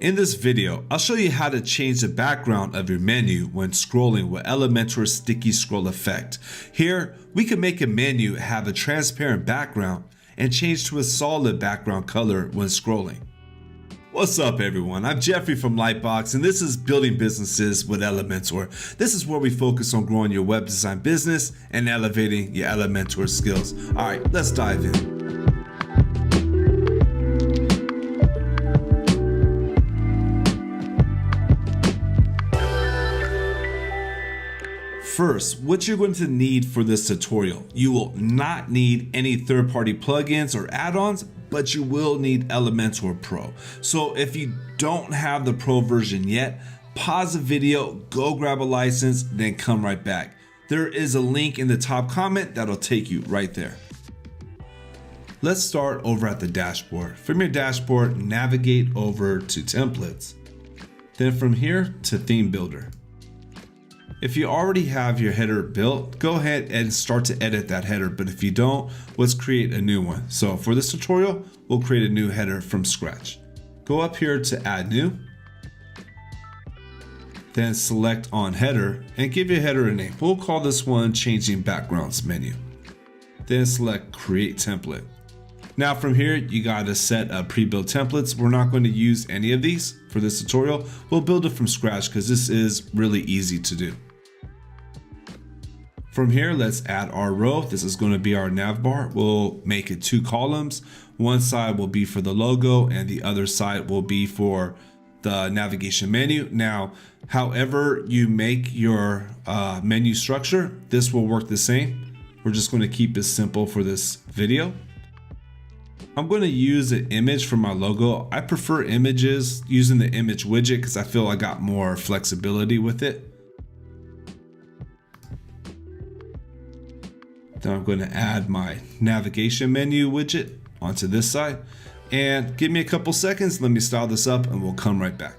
In this video, I'll show you how to change the background of your menu when scrolling with Elementor's sticky scroll effect. Here, we can make a menu have a transparent background and change to a solid background color when scrolling. What's up everyone, I'm Jeffrey from Lightbox and this is Building Businesses with Elementor. This is where we focus on growing your web design business and elevating your Elementor skills. Alright, let's dive in. First, what you're going to need for this tutorial, you will not need any third-party plugins or add-ons, but you will need Elementor Pro. So if you don't have the Pro version yet, pause the video, go grab a license, then come right back. There is a link in the top comment that'll take you right there. Let's start over at the dashboard. From your dashboard, navigate over to Templates. Then from here to Theme Builder. If you already have your header built, go ahead and start to edit that header, but if you don't, let's create a new one. So for this tutorial, we'll create a new header from scratch. Go up here to Add New, then select on Header and give your header a name. We'll call this one Changing Backgrounds Menu. Then select Create Template. Now from here, you got a set of pre-built templates. We're not going to use any of these for this tutorial. We'll build it from scratch because this is really easy to do. From here, let's add our row. This is going to be our nav bar. We'll make it 2 columns. One side will be for the logo and the other side will be for the navigation menu. Now, however you make your menu structure, this will work the same. We're just going to keep it simple for this video. I'm going to use an image for my logo. I prefer images using the image widget because I feel I got more flexibility with it. Then I'm going to add my navigation menu widget onto this side. And give me a couple seconds, let me style this up and we'll come right back.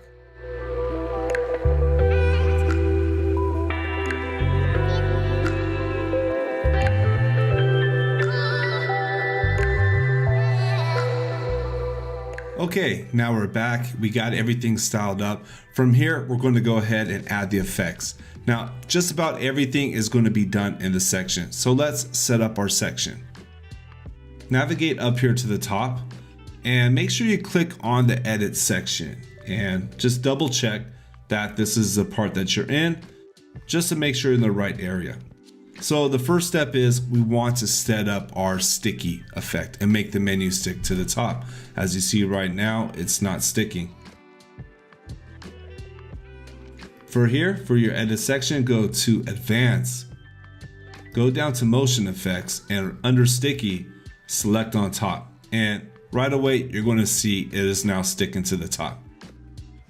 Okay, now we're back. We got everything styled up. From here, we're going to go ahead and add the effects. Now, just about everything is going to be done in the section. So let's set up our section. Navigate up here to the top and make sure you click on the edit section and just double check that this is the part that you're in, just to make sure you're in the right area. So the first step is we want to set up our sticky effect and make the menu stick to the top. As you see right now, it's not sticking. For here, for your edit section, go to Advanced, go down to Motion Effects and under Sticky, select on top. And right away, you're going to see it is now sticking to the top.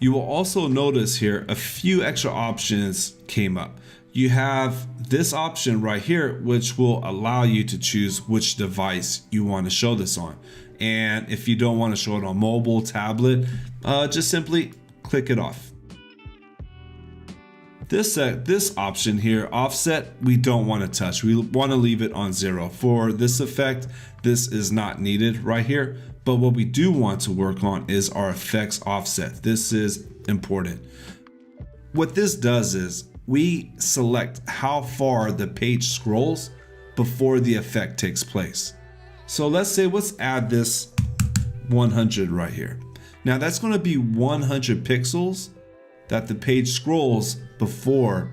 You will also notice here a few extra options came up. You have this option right here, which will allow you to choose which device you want to show this on. And if you don't want to show it on mobile, tablet, just simply click it off. This option here, offset, we don't want to touch. We want to leave it on 0. For this effect, this is not needed right here. But what we do want to work on is our effects offset. This is important. What this does is we select how far the page scrolls before the effect takes place. So let's add this 100 right here. Now that's going to be 100 pixels that the page scrolls before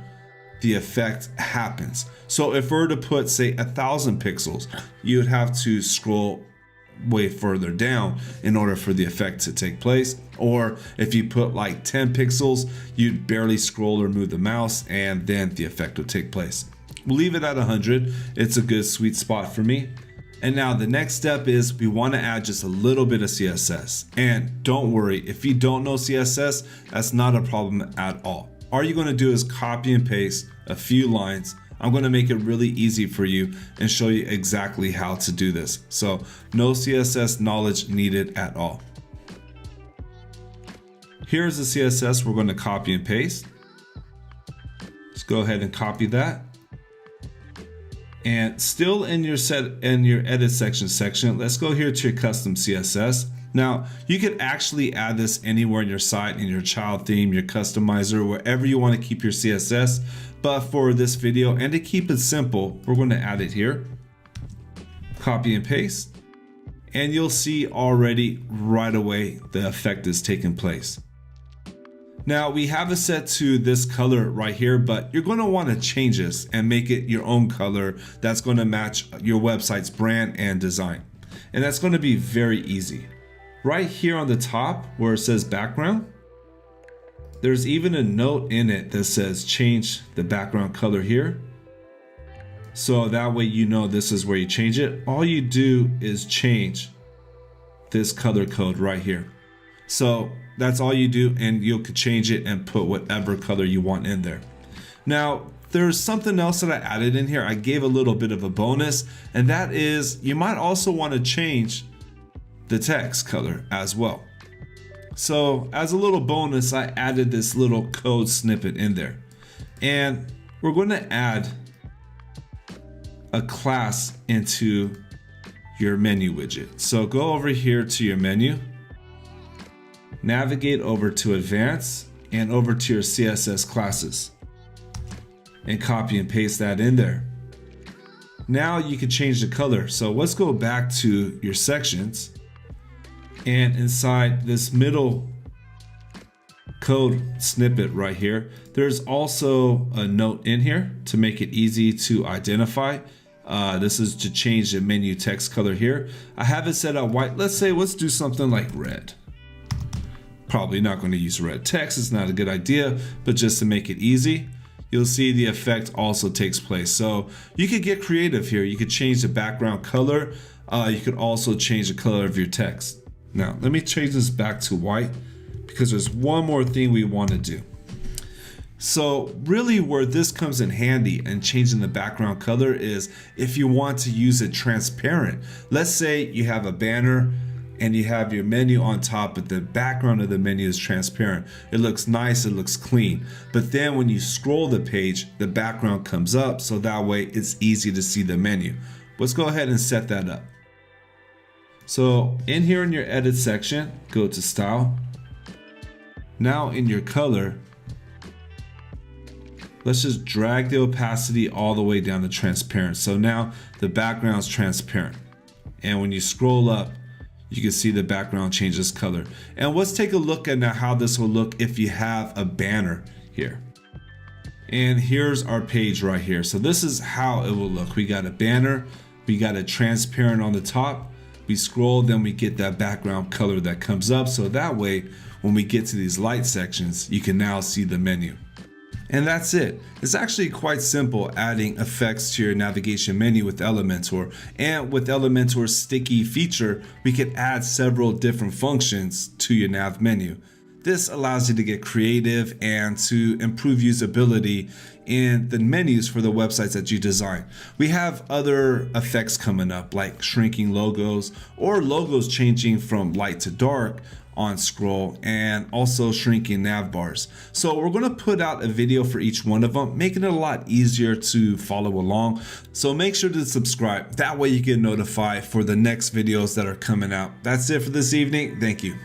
the effect happens. So if we were to put, say, 1,000 pixels, you would have to scroll way further down in order for the effect to take place. Or if you put like 10 pixels, you'd barely scroll or move the mouse and then the effect would take place. We'll leave it at 100. It's a good sweet spot for me. And now the next step is we want to add just a little bit of CSS. And don't worry, if you don't know CSS, that's not a problem at all. All you're going to do is copy and paste a few lines. I'm going to make it really easy for you and show you exactly how to do this. So no CSS knowledge needed at all. Here's the CSS we're going to copy and paste. Let's go ahead and copy that. And still in your edit section, let's go here to your custom CSS Now, you could actually add this anywhere in your site, in your child theme, your customizer, wherever you want to keep your CSS. But for this video, and to keep it simple, we're going to add it here. Copy and paste. And you'll see already right away the effect is taking place. Now we have it set to this color right here, but you're going to want to change this and make it your own color that's going to match your website's brand and design. And that's going to be very easy. Right here on the top where it says background, there's even a note in it that says change the background color here. So that way you know this is where you change it. All you do is change this color code right here. So that's all you do, and you could change it and put whatever color you want in there. Now, there's something else that I added in here. I gave a little bit of a bonus, and that is you might also want to change the text color as well. So as a little bonus, I added this little code snippet in there, and we're going to add a class into your menu widget. So go over here to your menu, navigate over to advanced and over to your CSS classes, and copy and paste that in there. Now you can change the color. So let's go back to your sections, and inside this middle code snippet right here, there's also a note in here to make it easy to identify. This is to change the menu text color here. I have it set on white. Let's do something like red. Probably not going to use red text. It's not a good idea, but just to make it easy, you'll see the effect also takes place. So you could get creative here. You could change the background color. You could also change the color of your text. Now, let me change this back to white because there's one more thing we want to do. So really where this comes in handy and changing the background color is if you want to use it transparent. Let's say you have a banner and you have your menu on top, but the background of the menu is transparent. It looks nice, it looks clean. But then when you scroll the page, the background comes up, so that way it's easy to see the menu. Let's go ahead and set that up. So in here in your edit section, go to style. Now in your color, let's just drag the opacity all the way down to transparent. So now the background is transparent. And when you scroll up, you can see the background changes color. And let's take a look at now how this will look if you have a banner here. And here's our page right here. So this is how it will look. We got a banner, we got a transparent on the top. We scroll, then we get that background color that comes up. So that way, when we get to these light sections, you can now see the menu. And that's it. It's actually quite simple adding effects to your navigation menu with Elementor. And with Elementor's sticky feature, we can add several different functions to your nav menu. This allows you to get creative and to improve usability in the menus for the websites that you design. We have other effects coming up like shrinking logos or logos changing from light to dark on scroll, and also shrinking nav bars. So we're going to put out a video for each one of them, making it a lot easier to follow along. So make sure to subscribe. That way you get notified for the next videos that are coming out. That's it for this evening. Thank you.